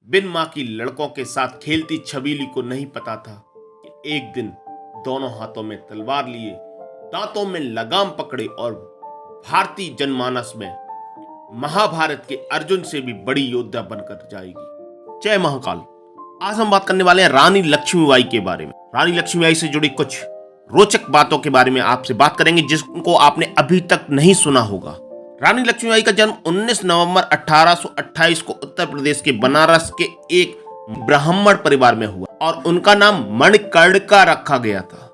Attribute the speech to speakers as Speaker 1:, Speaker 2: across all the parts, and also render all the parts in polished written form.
Speaker 1: बिन माँ की लड़कों के साथ खेलती छबीली को नहीं पता था कि एक दिन दोनों हाथों में तलवार लिए, दांतों में लगाम पकड़े और भारतीय जनमानस में महाभारत के अर्जुन से भी बड़ी योद्धा बनकर जाएगी। जय महाकाल। आज हम बात करने वाले हैं रानी लक्ष्मीबाई के बारे में। रानी लक्ष्मीबाई से जुड़ी कुछ रोचक बातों के बारे में आपसे बात करेंगे जिनको आपने अभी तक नहीं सुना होगा। रानी लक्ष्मीबाई का जन्म 19 नवंबर 1828 को उत्तर प्रदेश के बनारस के एक ब्राह्मण परिवार में हुआ और उनका नाम मणिकर्णिका रखा गया था।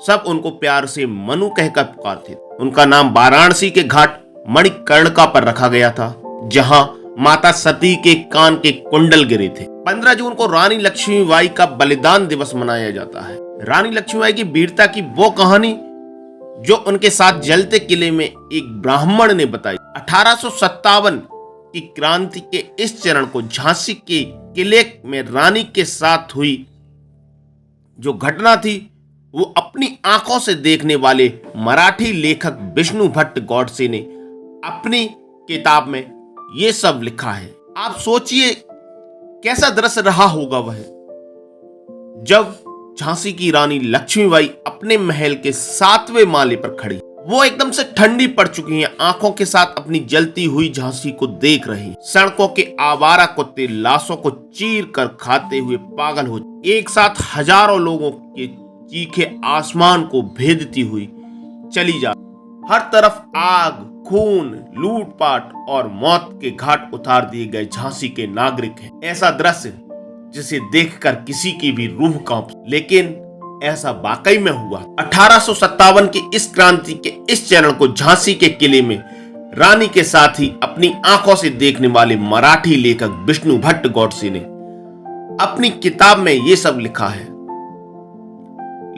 Speaker 1: सब उनको प्यार से मनु कहकर पुकारते थे। उनका नाम वाराणसी के घाट मणिकर्णिका पर रखा गया था, जहां माता सती के कान के कुंडल गिरे थे। 15 जून को रानी लक्ष्मीबाई का बलिदान दिवस मनाया जाता है। रानी लक्ष्मीबाई की वीरता की वो कहानी जो उनके साथ जलते किले में एक ब्राह्मण ने बताई। 1857 की क्रांति के इस चरण को झांसी के किले में रानी के साथ हुई जो घटना थी वो अपनी आंखों से देखने वाले मराठी लेखक विष्णु भट्ट गौडसे ने अपनी किताब में ये सब लिखा है। आप सोचिए कैसा दृश्य रहा होगा वह, जब झांसी की रानी लक्ष्मीबाई अपने महल के 7वें माले पर खड़ी, वो एकदम से ठंडी पड़ चुकी हैं, आंखों के साथ अपनी जलती हुई झांसी को देख रही। सड़कों के आवारा कुत्ते लाशों को चीर कर खाते हुए पागल हो, एक साथ हजारों लोगों के चीखे आसमान को भेदती हुई चली जा। हर तरफ आग, खून, लूटपाट और मौत के घाट उतार दिए गए झांसी के नागरिक हैं। ऐसा दृश्य जिसे देखकर किसी की भी रूह कांप, लेकिन ऐसा वाकई में हुआ। 1857 की इस क्रांति के इस चरण को झांसी के किले में रानी के साथ ही अपनी आंखों से देखने वाले मराठी लेखक विष्णु भट्ट गौडसे ने अपनी किताब में ये सब लिखा है।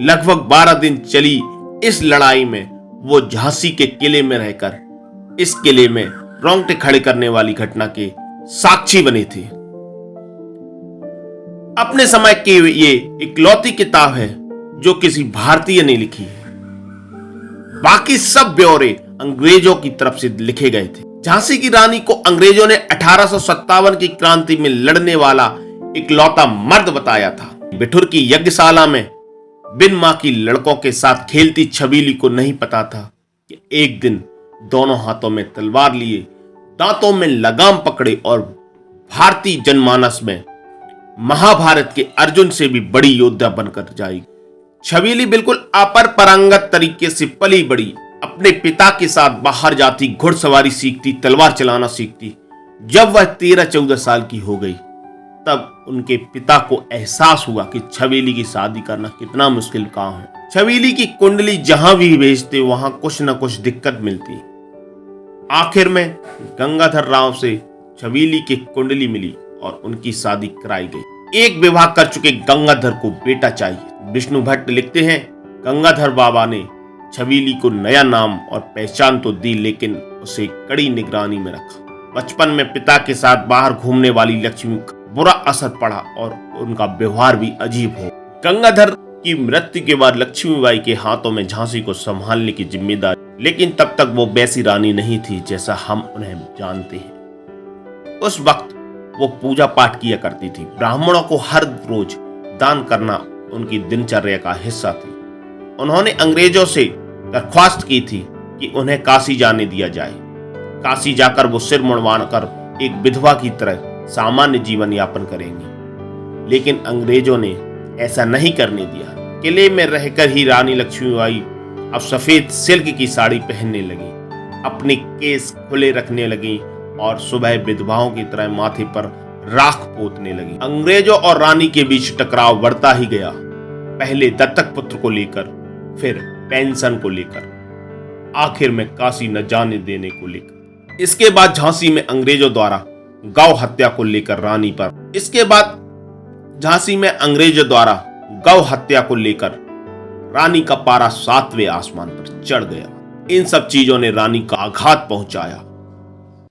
Speaker 1: लगभग 12 दिन चली इस लड़ाई में वो झांसी के किले में रहकर इस किले में रोंगटे खड़े करने वाली घटना के साक्षी बने थे। अपने समय की ये इकलौती किताब है जो किसी भारतीय ने लिखी है। बाकी सब ब्यौरे अंग्रेजों की तरफ से लिखे गए थे। झांसी की रानी को अंग्रेजों ने 1857 की क्रांति में लड़ने वाला इकलौता मर्द बताया था। बिठुर की यज्ञशाला में बिन माँ की लड़कों के साथ खेलती छबीली को नहीं पता था कि एक दिन दोनों हाथों में तलवार लिए, दांतों में लगाम पकड़े और भारतीय जनमानस में महाभारत के अर्जुन से भी बड़ी योद्धा बनकर जाएगी। छबीली बिल्कुल अपरंपरागत तरीके से पली बड़ी, अपने पिता के साथ बाहर जाती, घुड़सवारी सीखती, तलवार चलाना सीखती। जब वह 13-14 साल की हो गई तब उनके पिता को एहसास हुआ कि छबीली की शादी करना कितना मुश्किल काम है। छबीली की कुंडली जहां भी भेजते वहां कुछ न कुछ दिक्कत मिलती। आखिर में गंगाधर राव से छबीली की कुंडली मिली और उनकी शादी कराई गई। एक विवाह कर चुके गंगाधर को बेटा चाहिए। विष्णु भट्ट लिखते हैं, गंगाधर बाबा ने छबीली को नया नाम और पहचान तो दी, लेकिन उसे कड़ी निगरानी में रखा। बचपन में पिता के साथ बाहर घूमने वाली लक्ष्मी का बुरा असर पड़ा और उनका व्यवहार भी अजीब हो। गंगाधर की मृत्यु के बाद लक्ष्मीबाई के हाथों में झांसी को संभालने की जिम्मेदारी, लेकिन तब तक वो वैसी रानी नहीं थी जैसा हम उन्हें जानते हैं। उस वक्त वो पूजा पाठ किया करती थी। ब्राह्मणों को हर रोज दान करना उनकी दिनचर्या का हिस्सा थी। उन्होंने अंग्रेजों से दरख्वास्त की थी कि उन्हें काशी जाने दिया जाए। काशी जाकर वो सिर मुंडवाकर एक विधवा की तरह सामान्य जीवन यापन करेंगी, लेकिन अंग्रेजों ने ऐसा नहीं करने दिया। किले में रहकर ही रानी लक्ष्मीबाई अब सफेद सिल्क की साड़ी पहनने लगी, अपने केस खुले रखने लगी और सुबह विधवाओं की तरह माथे पर राख पोतने लगी। अंग्रेजों और रानी के बीच टकराव बढ़ता ही गया, पहले दत्तक पुत्र को लेकर, फिर पेंशन को लेकर, आखिर में काशी न जाने देने को लेकर। इसके बाद झांसी में अंग्रेजों द्वारा गौ हत्या को लेकर रानी पर रानी का पारा 7वें आसमान पर चढ़ गया। इन सब चीजों ने रानी का आघात पहुंचाया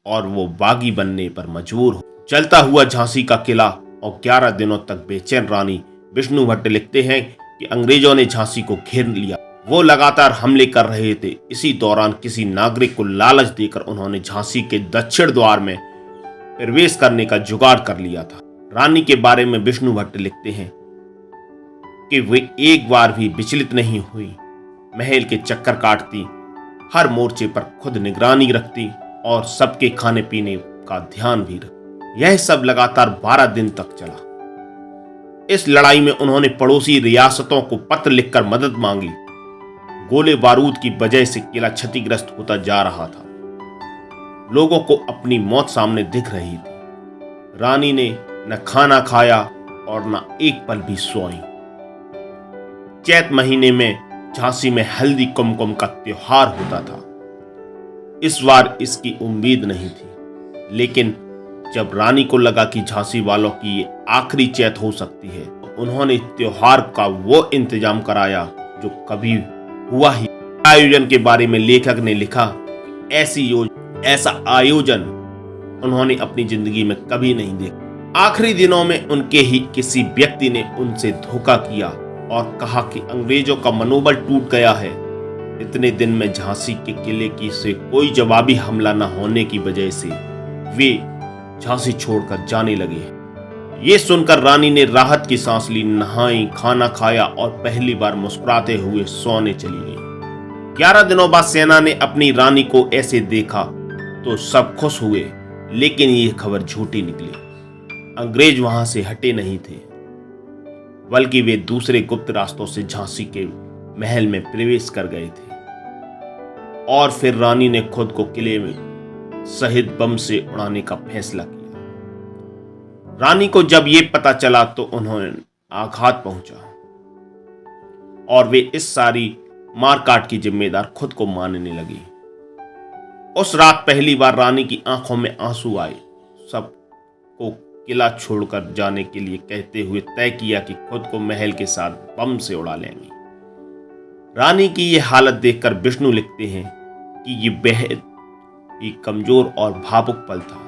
Speaker 1: और वो बागी बनने पर मजबूर हो। चलता हुआ झांसी का किला और 11 दिनों तक बेचैन रानी। विष्णु भट्ट लिखते हैं कि अंग्रेजों ने झांसी को घेर लिया। वो लगातार हमले कर रहे थे। इसी दौरान किसी नागरिक को लालच देकर उन्होंने झांसी के दक्षिण द्वार में प्रवेश करने का जुगाड़ कर लिया था। रानी के बारे में विष्णु भट्ट लिखते हैं कि वे एक बार भी विचलित नहीं हुई, महल के चक्कर काटती, हर मोर्चे पर खुद निगरानी रखती और सबके खाने पीने का ध्यान भी रखती। यह सब लगातार 12 दिन तक चला। इस लड़ाई में उन्होंने पड़ोसी रियासतों को पत्र लिखकर मदद मांगी। गोले बारूद की वजह से किला क्षतिग्रस्त होता जा रहा था। लोगों को अपनी मौत सामने दिख रही थी। रानी ने न खाना खाया और न एक पल भी सोई। चैत महीने में झांसी में हल्दी कुमकुम का त्योहार होता था। इस बार इसकी उम्मीद नहीं थी, लेकिन जब रानी को लगा कि झांसी वालों की ये आखिरी चैत हो सकती है, तो उन्होंने त्योहार का वो इंतजाम कराया जो कभी हुआ ही। आयोजन के बारे में लेखक ने लिखा, ऐसा आयोजन उन्होंने अपनी जिंदगी में कभी नहीं देखा। आखिरी दिनों में उनके ही किसी व्यक्ति ने उनसे धोखा किया और कहा कि अंग्रेजों का मनोबल टूट गया है। इतने दिन में झांसी के किले की से कोई जवाबी हमला न होने की वजह से वे झांसी छोड़कर जाने लगे। ये सुनकर रानी ने राहत की सांस ली, नहाई, खाना खाया और पहली बार मुस्कुराते हुए सोने चली गई। 11 दिनों बाद सेना ने अपनी रानी को ऐसे देखा तो सब खुश हुए, लेकिन ये खबर झूठी निकली। अंग्रेज वहां से हटे नहीं थे, बल्कि वे दूसरे गुप्त रास्तों से झांसी के महल में प्रवेश कर गए थे। और फिर रानी ने खुद को किले में शहीद बम से उड़ाने का फैसला किया। रानी को जब यह पता चला तो उन्हें आघात पहुंचा और वे इस सारी मारकाट की जिम्मेदार खुद को मानने लगी। उस रात पहली बार रानी की आंखों में आंसू आए। सबको किला छोड़कर जाने के लिए कहते हुए तय किया कि खुद को महल के साथ बम से उड़ा लेंगे। रानी की यह हालत देखकर विष्णु लिखते हैं कि यह बेहद ही कमजोर और भावुक पल था।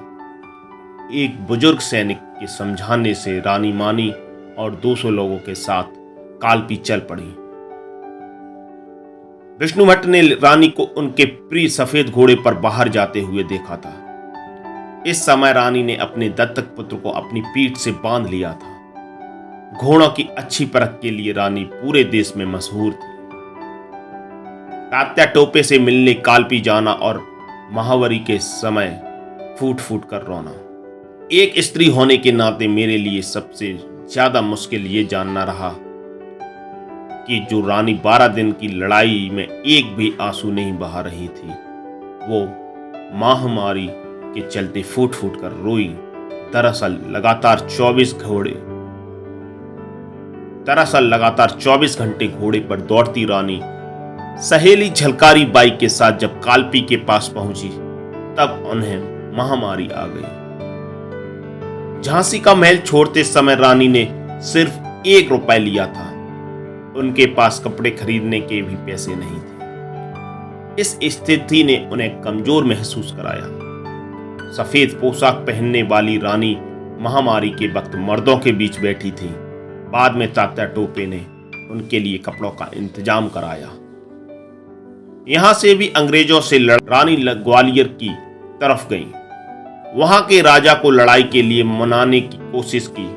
Speaker 1: एक बुजुर्ग सैनिक के समझाने से रानी मानी और 200 लोगों के साथ कालपी चल पड़ी। विष्णु भट्ट ने रानी को उनके प्रिय सफेद घोड़े पर बाहर जाते हुए देखा था। इस समय रानी ने अपने दत्तक पुत्र को अपनी पीठ से बांध लिया था। घोड़ों की अच्छी परख के लिए रानी पूरे देश में मशहूर थी। तात्या टोपे से मिलने कालपी जाना और महावरी के समय फूट फूट कर रोना। एक स्त्री होने के नाते मेरे लिए सबसे ज्यादा मुश्किल ये जानना रहा कि जो रानी 12 दिन की लड़ाई में एक भी आंसू नहीं बहा रही थी, वो महामारी के चलते फूट फूट कर रोई। दरअसल लगातार 24 घंटे घोड़े पर दौड़ती रानी सहेली झलकारी बाई के साथ जब कालपी के पास पहुंची, तब उन्हें महामारी आ गई। झांसी का महल छोड़ते समय रानी ने सिर्फ 1 रुपया लिया था। उनके पास कपड़े खरीदने के भी पैसे नहीं थे। इस स्थिति ने उन्हें कमजोर महसूस कराया। सफेद पोशाक पहनने वाली रानी महामारी के वक्त मर्दों के बीच बैठी थी। बाद में तात्या टोपे ने उनके लिए कपड़ों का इंतजाम कराया। यहां से भी अंग्रेजों से रानी ग्वालियर की तरफ गई। वहां के राजा को लड़ाई के लिए मनाने की कोशिश की।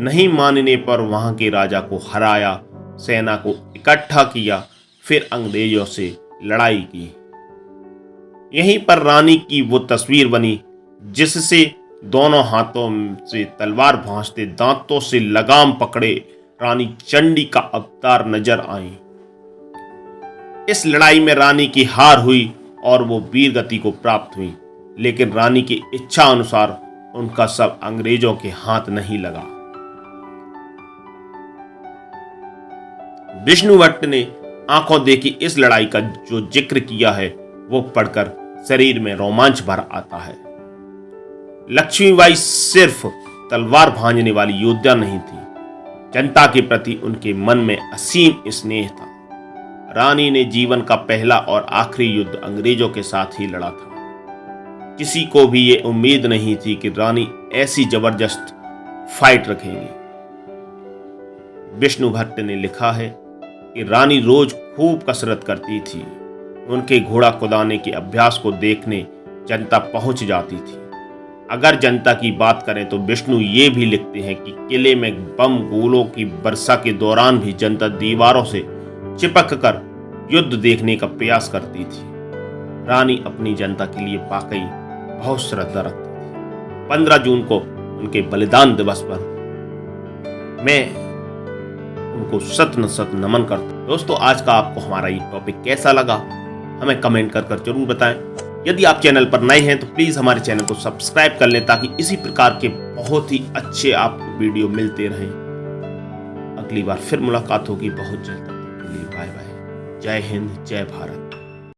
Speaker 1: नहीं मानने पर वहां के राजा को हराया, सेना को इकट्ठा किया, फिर अंग्रेजों से लड़ाई की। यहीं पर रानी की वो तस्वीर बनी जिससे दोनों हाथों से तलवार भांजते, दांतों से लगाम पकड़े रानी चंडी का अवतार नजर आई। इस लड़ाई में रानी की हार हुई और वो वीर गति को प्राप्त हुई, लेकिन रानी की इच्छा अनुसार उनका सब अंग्रेजों के हाथ नहीं लगा। विष्णु भट्ट ने आंखों देखी इस लड़ाई का जो जिक्र किया है, वो पढ़कर शरीर में रोमांच भर आता है। लक्ष्मीबाई सिर्फ तलवार भांजने वाली योद्धा नहीं थी, जनता के प्रति उनके मन में असीम स्नेह था। रानी ने जीवन का पहला और आखिरी युद्ध अंग्रेजों के साथ ही लड़ा था। किसी को भी ये उम्मीद नहीं थी कि रानी ऐसी जबरदस्त फाइट रखेंगी। विष्णु भट्ट ने लिखा है कि रानी रोज खूब कसरत करती थी। उनके घोड़ा कुदाने के अभ्यास को देखने जनता पहुंच जाती थी। अगर जनता की बात करें तो विष्णु ये भी लिखते हैं कि किले में बम गोलों की वर्षा के दौरान भी जनता दीवारों से चिपक कर युद्ध देखने का प्रयास करती थी। रानी अपनी जनता के लिए वाकई बहुत श्रद्धा रखती थी। 15 जून को उनके बलिदान दिवस पर मैं उनको शत न शत नमन करता हूं। दोस्तों, आज का आपको हमारा ये टॉपिक कैसा लगा हमें कमेंट कर जरूर बताएं। यदि आप चैनल पर नए हैं तो प्लीज हमारे चैनल को सब्सक्राइब कर लें ताकि इसी प्रकार के बहुत ही अच्छे आपको वीडियो मिलते रहें। अगली बार फिर मुलाकात होगी बहुत जल्द। तब तक के लिए बाय बाय। जय हिंद, जय भारत।